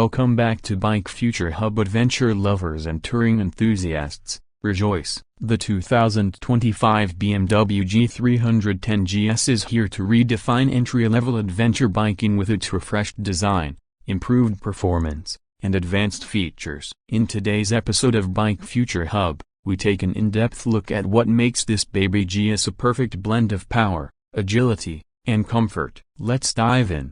Welcome back to Bike Future Hub. Adventure lovers and touring enthusiasts, rejoice! The 2025 BMW G310 GS is here to redefine entry-level adventure biking with its refreshed design, improved performance, and advanced features. In today's episode of Bike Future Hub, we take an in-depth look at what makes this baby GS a perfect blend of power, agility, and comfort. Let's dive in.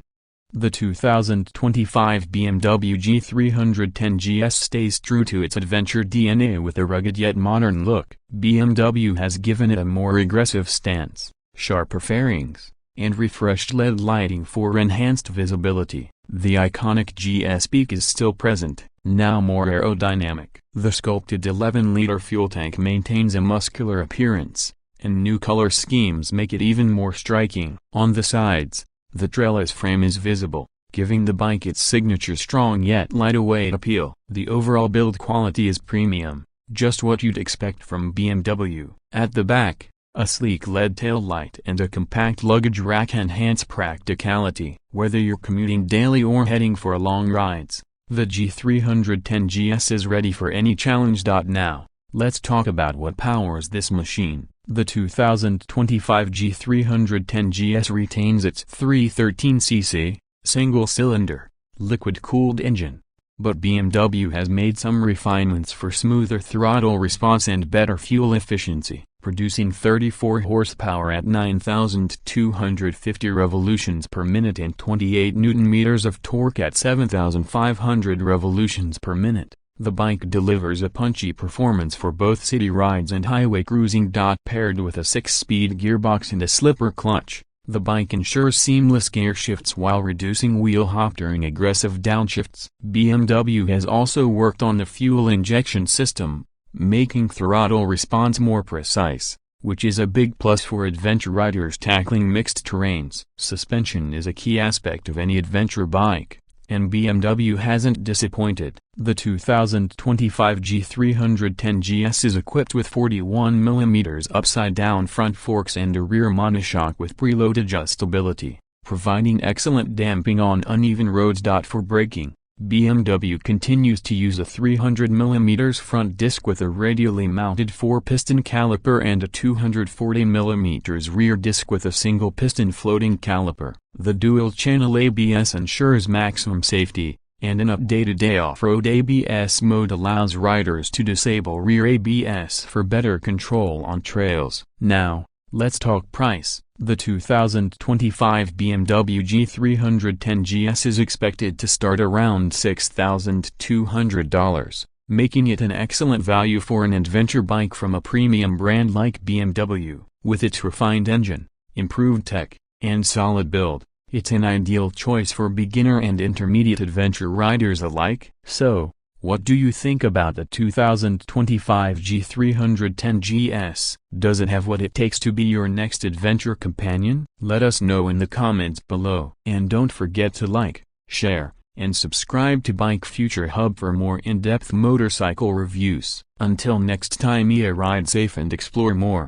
The 2025 BMW G310 GS stays true to its adventure DNA with a rugged yet modern look. BMW has given it a more aggressive stance, sharper fairings, and refreshed LED lighting for enhanced visibility. The iconic GS peak is still present, now more aerodynamic. The sculpted 11-liter fuel tank maintains a muscular appearance, and new color schemes make it even more striking. On the sides, the trellis frame is visible, giving the bike its signature strong yet lightweight appeal. The overall build quality is premium, just what you'd expect from BMW. At the back, a sleek LED taillight and a compact luggage rack enhance practicality. Whether you're commuting daily or heading for long rides, the G310 GS is ready for any challenge. Now, let's talk about what powers this machine. The 2025 G310 GS retains its 313cc, single-cylinder, liquid-cooled engine, but BMW has made some refinements for smoother throttle response and better fuel efficiency, producing 34 horsepower at 9,250 revolutions per minute and 28 Nm of torque at 7,500 revolutions per minute. The bike delivers a punchy performance for both city rides and highway cruising. Paired with a 6-speed gearbox and a slipper clutch, the bike ensures seamless gear shifts while reducing wheel hop during aggressive downshifts. BMW has also worked on the fuel injection system, making throttle response more precise, which is a big plus for adventure riders tackling mixed terrains. Suspension is a key aspect of any adventure bike, and BMW hasn't disappointed. The 2025 G310 GS is equipped with 41mm upside-down front forks and a rear monoshock with preload adjustability, providing excellent damping on uneven roads. For braking, BMW continues to use a 300mm front disc with a radially mounted 4-piston caliper and a 240mm rear disc with a single-piston floating caliper. The dual-channel ABS ensures maximum safety, and an updated off-road ABS mode allows riders to disable rear ABS for better control on trails. Now, let's talk price. The 2025 BMW G310 GS is expected to start around $6,200, making it an excellent value for an adventure bike from a premium brand like BMW. With its refined engine, improved tech, and solid build, it's an ideal choice for beginner and intermediate adventure riders alike. So, what do you think about the 2025 G310 GS? Does it have what it takes to be your next adventure companion? Let us know in the comments below. And don't forget to like, share, and subscribe to Bike Future Hub for more in-depth motorcycle reviews. Until next time, ride safe and explore more.